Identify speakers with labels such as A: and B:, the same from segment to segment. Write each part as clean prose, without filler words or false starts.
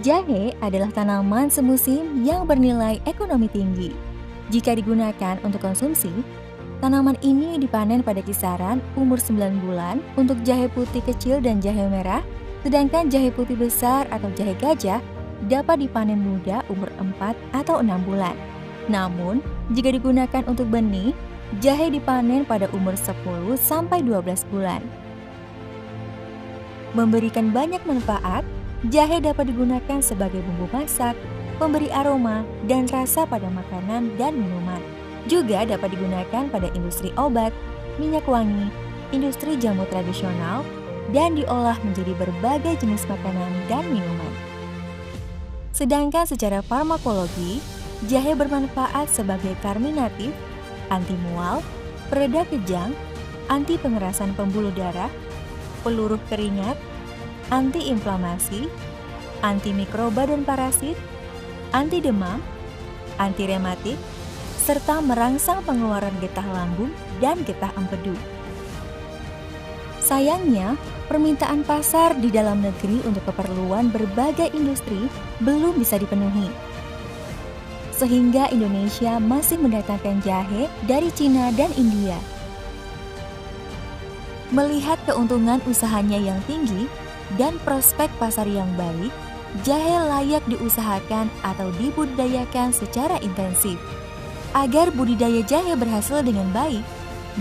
A: Jahe adalah tanaman semusim yang bernilai ekonomi tinggi. Jika digunakan untuk konsumsi, tanaman ini dipanen pada kisaran umur 9 bulan untuk jahe putih kecil dan jahe merah, sedangkan jahe putih besar atau jahe gajah dapat dipanen muda umur 4 atau 6 bulan. Namun, jika digunakan untuk benih, jahe dipanen pada umur 10 sampai 12 bulan. Memberikan banyak manfaat, jahe dapat digunakan sebagai bumbu masak, pemberi aroma dan rasa pada makanan dan minuman. Juga dapat digunakan pada industri obat, minyak wangi, industri jamu tradisional, dan diolah menjadi berbagai jenis makanan dan minuman. Sedangkan secara farmakologi, jahe bermanfaat sebagai karminatif, anti mual, pereda kejang, anti pengerasan pembuluh darah, peluruh keringat, anti-inflamasi, anti mikroba dan parasit, anti demam, anti rematik, serta merangsang pengeluaran getah lambung dan getah empedu. Sayangnya, permintaan pasar di dalam negeri untuk keperluan berbagai industri belum bisa dipenuhi. Sehingga Indonesia masih mendatangkan jahe dari Cina dan India. Melihat keuntungan usahanya yang tinggi dan prospek pasar yang baik, jahe layak diusahakan atau dibudidayakan secara intensif. Agar budidaya jahe berhasil dengan baik,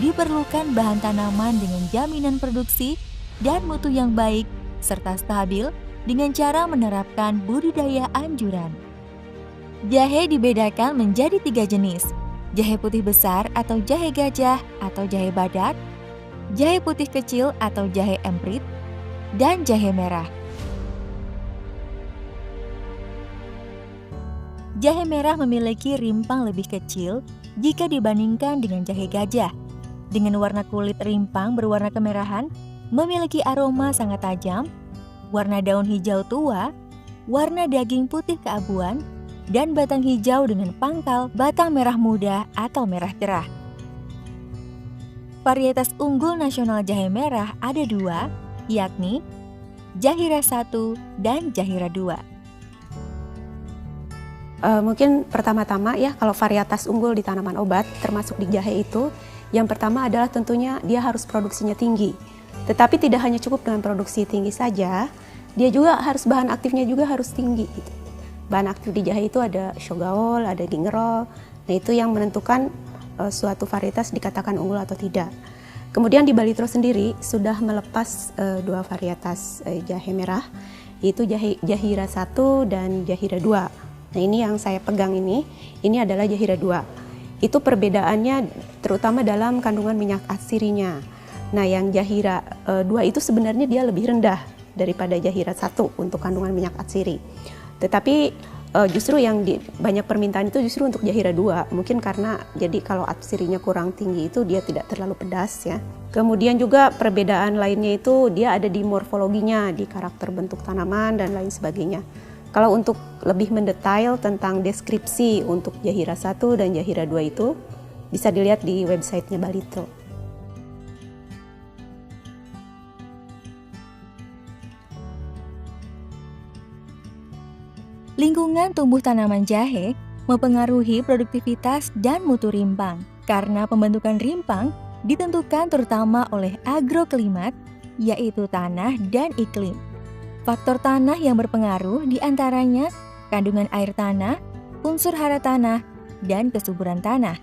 A: diperlukan bahan tanaman dengan jaminan produksi dan mutu yang baik serta stabil dengan cara menerapkan budidaya anjuran. Jahe dibedakan menjadi 3 jenis: jahe putih besar atau jahe gajah atau jahe badak, jahe putih kecil atau jahe emprit, dan jahe merah. Jahe merah memiliki rimpang lebih kecil jika dibandingkan dengan jahe gajah. Dengan warna kulit rimpang berwarna kemerahan, memiliki aroma sangat tajam, warna daun hijau tua, warna daging putih keabuan, dan batang hijau dengan pangkal batang merah muda atau merah cerah. Varietas unggul nasional jahe merah ada 2, yakni Jahira 1 dan Jahira 2.
B: Mungkin pertama-tama ya, kalau varietas unggul di tanaman obat termasuk di jahe itu, yang pertama adalah tentunya dia harus produksinya tinggi. Tetapi tidak hanya cukup dengan produksi tinggi saja, dia juga harus bahan aktifnya juga harus tinggi gitu. Bahan aktif di jahe itu ada shogaol, ada gingerol. Nah, itu yang menentukan suatu varietas dikatakan unggul atau tidak. Kemudian di Balitro sendiri sudah melepas 2 varietas jahe merah, yaitu Jahira 1 dan Jahira 2. Nah, ini yang saya pegang ini adalah Jahira 2. Itu perbedaannya terutama dalam kandungan minyak atsirinya. Nah, yang Jahira 2 itu sebenarnya dia lebih rendah daripada Jahira 1 untuk kandungan minyak atsiri. Tetapi justru yang banyak permintaan itu justru untuk Jahira 2. Mungkin karena jadi kalau atsirinya kurang tinggi itu dia tidak terlalu pedas ya. Kemudian juga perbedaan lainnya itu dia ada di morfologinya, di karakter bentuk tanaman dan lain sebagainya. Kalau untuk lebih mendetail tentang deskripsi untuk Jahira 1 dan Jahira 2 itu bisa dilihat di websitenya Balitro.
A: Lingkungan tumbuh tanaman jahe mempengaruhi produktivitas dan mutu rimpang. Karena pembentukan rimpang ditentukan terutama oleh agroklimat, yaitu tanah dan iklim. Faktor tanah yang berpengaruh diantaranya kandungan air tanah, unsur hara tanah, dan kesuburan tanah.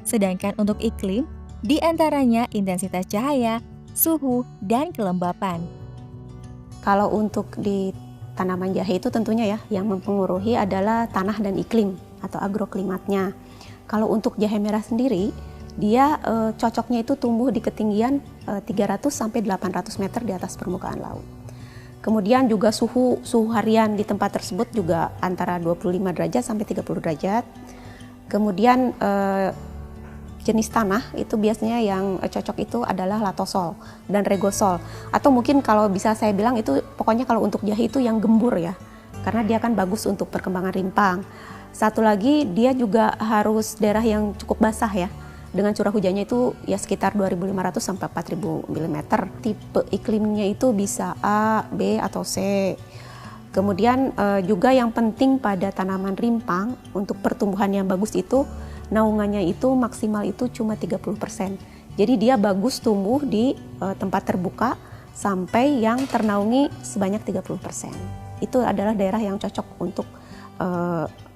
A: Sedangkan untuk iklim, diantaranya intensitas cahaya, suhu, dan kelembapan.
B: Kalau untuk di tanaman jahe itu tentunya ya yang mempengaruhi adalah tanah dan iklim atau agroklimatnya. Kalau untuk jahe merah sendiri, dia cocoknya itu tumbuh di ketinggian 300 sampai 800 meter di atas permukaan laut. Kemudian juga suhu harian di tempat tersebut juga antara 25 derajat sampai 30 derajat. Kemudian jenis tanah itu biasanya yang cocok itu adalah latosol dan regosol. Atau mungkin kalau bisa saya bilang itu pokoknya kalau untuk jahe itu yang gembur ya. Karena dia kan bagus untuk perkembangan rimpang. Satu lagi dia juga harus daerah yang cukup basah ya. Dengan curah hujannya itu ya sekitar 2.500 sampai 4.000 mm. Tipe iklimnya itu bisa A, B, atau C. Kemudian juga yang penting pada tanaman rimpang untuk pertumbuhan yang bagus itu naungannya itu maksimal itu cuma 30%. Jadi dia bagus tumbuh di tempat terbuka sampai yang ternaungi sebanyak 30%. Itu adalah daerah yang cocok untuk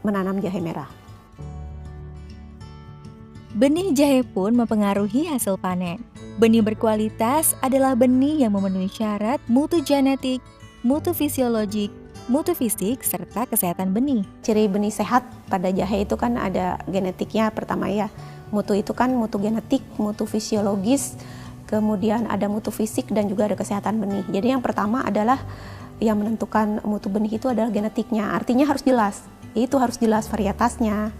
B: menanam jahe merah.
A: Benih jahe pun mempengaruhi hasil panen. Benih berkualitas adalah benih yang memenuhi syarat mutu genetik, mutu fisiologik, mutu fisik, serta kesehatan benih.
B: Ciri benih sehat pada jahe itu kan ada genetiknya pertama ya. Mutu itu kan mutu genetik, mutu fisiologis, kemudian ada mutu fisik dan juga ada kesehatan benih. Jadi yang pertama adalah yang menentukan mutu benih itu adalah genetiknya. Artinya harus jelas, itu harus jelas varietasnya.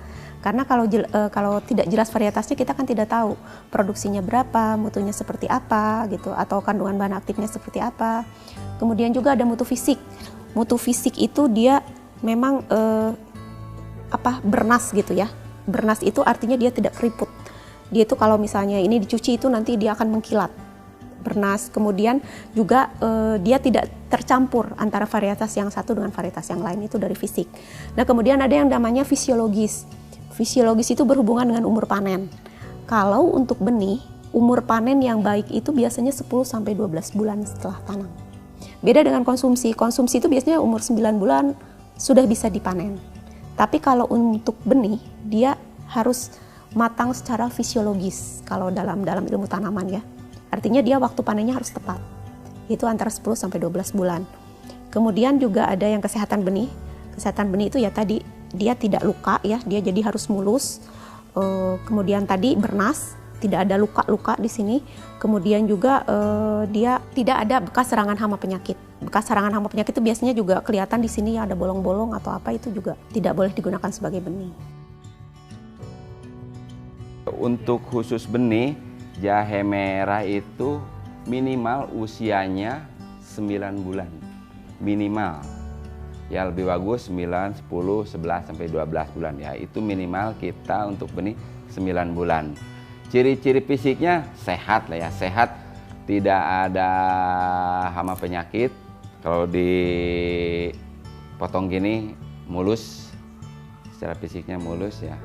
B: Karena kalau tidak jelas varietasnya kita kan tidak tahu produksinya berapa, mutunya seperti apa gitu, atau kandungan bahan aktifnya seperti apa. Kemudian juga ada mutu fisik. Mutu fisik itu dia memang bernas gitu ya. Bernas itu artinya dia tidak keriput. Dia itu kalau misalnya ini dicuci itu nanti dia akan mengkilat. Bernas. Kemudian juga dia tidak tercampur antara varietas yang satu dengan varietas yang lain, itu dari fisik. Nah, kemudian ada yang namanya fisiologis. Fisiologis itu berhubungan dengan umur panen. Kalau untuk benih, umur panen yang baik itu biasanya 10-12 bulan setelah tanam. Beda dengan konsumsi. Konsumsi itu biasanya umur 9 bulan sudah bisa dipanen. Tapi kalau untuk benih, dia harus matang secara fisiologis kalau dalam ilmu tanaman ya. Artinya dia waktu panennya harus tepat. Itu antara 10-12 bulan. Kemudian juga ada yang kesehatan benih. Kesehatan benih itu ya tadi dia tidak luka ya, dia jadi harus mulus. Kemudian tadi bernas, tidak ada luka-luka di sini. Kemudian juga dia tidak ada bekas serangan hama penyakit. Bekas serangan hama penyakit itu biasanya juga kelihatan di sini ya, ada bolong-bolong atau apa, itu juga tidak boleh digunakan sebagai benih.
C: Untuk khusus benih, jahe merah itu minimal usianya 9 bulan. Minimal. Ya lebih bagus 9, 10, 11 sampai 12 bulan ya. Itu minimal kita untuk benih 9 bulan. Ciri-ciri fisiknya sehat lah ya, sehat, tidak ada hama penyakit. Kalau dipotong gini mulus, secara fisiknya mulus ya.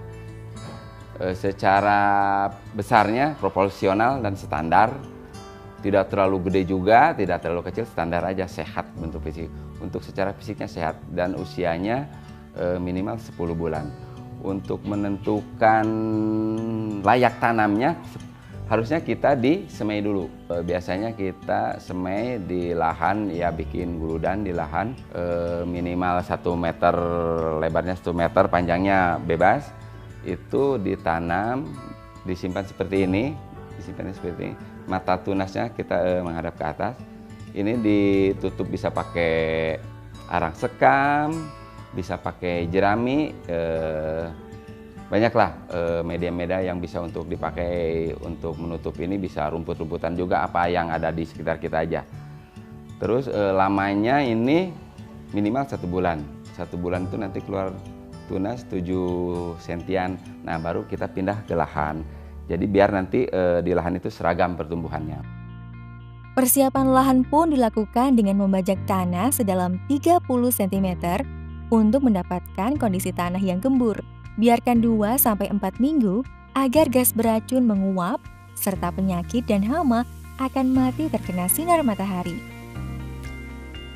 C: Secara besarnya proporsional dan standar. Tidak terlalu gede juga, tidak terlalu kecil, standar aja, sehat bentuk fisik. Untuk secara fisiknya sehat dan usianya minimal 10 bulan. Untuk menentukan layak tanamnya harusnya kita disemai dulu. Biasanya kita semai di lahan ya, bikin guludan di lahan minimal 1 meter, lebarnya 1 meter, panjangnya bebas. Itu ditanam, disimpan seperti ini, disimpan seperti ini. Mata tunasnya kita menghadap ke atas. Ini ditutup bisa pakai arang sekam, bisa pakai jerami, banyaklah media-media yang bisa untuk dipakai untuk menutup ini. Bisa rumput-rumputan juga, apa yang ada di sekitar kita aja. Terus lamanya ini minimal 1 bulan. 1 bulan itu nanti keluar tunas 7 sentian. Nah baru kita pindah ke lahan. Jadi biar nanti di lahan itu seragam pertumbuhannya.
A: Persiapan lahan pun dilakukan dengan membajak tanah sedalam 30 cm untuk mendapatkan kondisi tanah yang gembur. Biarkan 2-4 minggu agar gas beracun menguap serta penyakit dan hama akan mati terkena sinar matahari.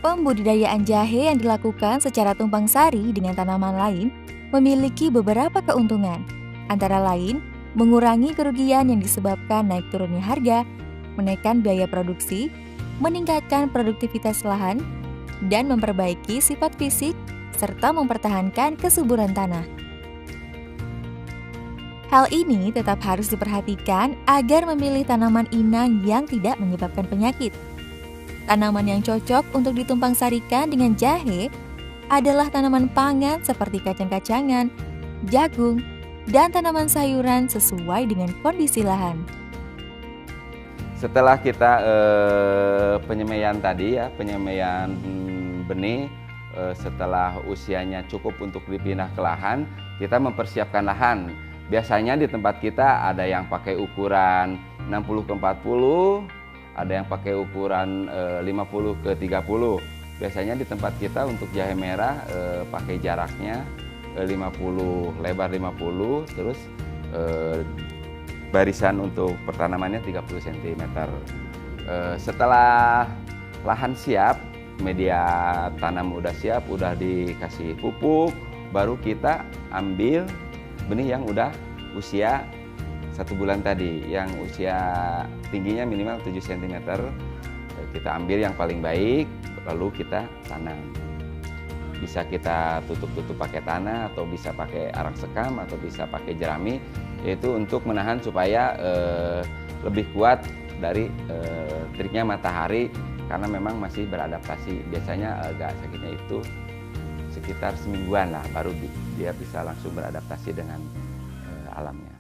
A: Pembudidayaan jahe yang dilakukan secara tumpang sari dengan tanaman lain memiliki beberapa keuntungan, antara lain mengurangi kerugian yang disebabkan naik turunnya harga, menekan biaya produksi, meningkatkan produktivitas lahan, dan memperbaiki sifat fisik, serta mempertahankan kesuburan tanah. Hal ini tetap harus diperhatikan agar memilih tanaman inang yang tidak menyebabkan penyakit. Tanaman yang cocok untuk ditumpang sarikan dengan jahe adalah tanaman pangan seperti kacang-kacangan, jagung, dan tanaman sayuran sesuai dengan kondisi lahan.
C: Setelah kita penyemaian tadi ya, penyemaian benih, setelah usianya cukup untuk dipindah ke lahan, kita mempersiapkan lahan. Biasanya di tempat kita ada yang pakai ukuran 60 ke 40, ada yang pakai ukuran 50 ke 30. Biasanya di tempat kita untuk jahe merah pakai jaraknya 50, lebar 50, terus barisan untuk pertanamannya 30 cm. Setelah lahan siap, media tanam udah siap, udah dikasih pupuk, baru kita ambil benih yang udah usia 1 bulan tadi, yang usia tingginya minimal 7 cm. Kita ambil yang paling baik, lalu kita tanam. Bisa kita tutup-tutup pakai tanah, atau bisa pakai arang sekam, atau bisa pakai jerami, yaitu untuk menahan supaya lebih kuat dari teriknya matahari, karena memang masih beradaptasi. Biasanya agak sakitnya itu sekitar semingguan lah, baru dia bisa langsung beradaptasi dengan alamnya.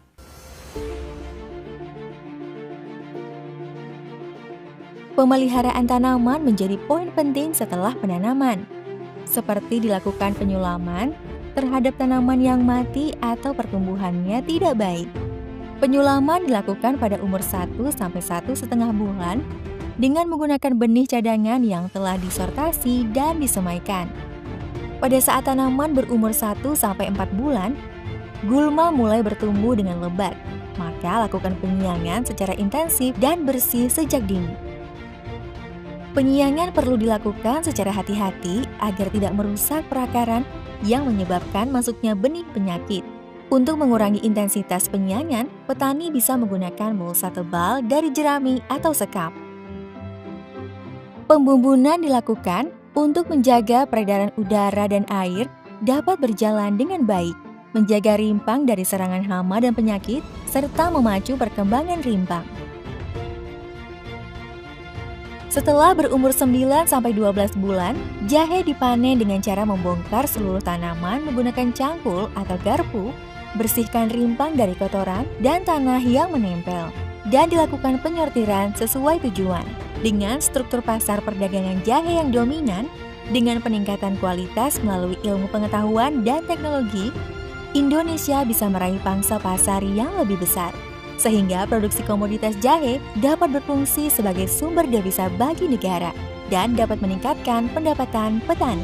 A: Pemeliharaan tanaman menjadi poin penting setelah penanaman, seperti dilakukan penyulaman terhadap tanaman yang mati atau pertumbuhannya tidak baik. Penyulaman dilakukan pada umur 1 sampai 1,5 bulan dengan menggunakan benih cadangan yang telah disortasi dan disemaikan. Pada saat tanaman berumur 1 sampai 4 bulan, gulma mulai bertumbuh dengan lebat, maka lakukan penyiangan secara intensif dan bersih sejak dini. Penyiangan perlu dilakukan secara hati-hati agar tidak merusak perakaran yang menyebabkan masuknya benih penyakit. Untuk mengurangi intensitas penyiangan, petani bisa menggunakan mulsa tebal dari jerami atau sekam. Pembumbunan dilakukan untuk menjaga peredaran udara dan air dapat berjalan dengan baik, menjaga rimpang dari serangan hama dan penyakit, serta memacu perkembangan rimpang. Setelah berumur 9 sampai 12 bulan, jahe dipanen dengan cara membongkar seluruh tanaman menggunakan cangkul atau garpu, bersihkan rimpang dari kotoran dan tanah yang menempel, dan dilakukan penyortiran sesuai tujuan. Dengan struktur pasar perdagangan jahe yang dominan, dengan peningkatan kualitas melalui ilmu pengetahuan dan teknologi, Indonesia bisa meraih pangsa pasar yang lebih besar, sehingga produksi komoditas jahe dapat berfungsi sebagai sumber devisa bagi negara dan dapat meningkatkan pendapatan petani.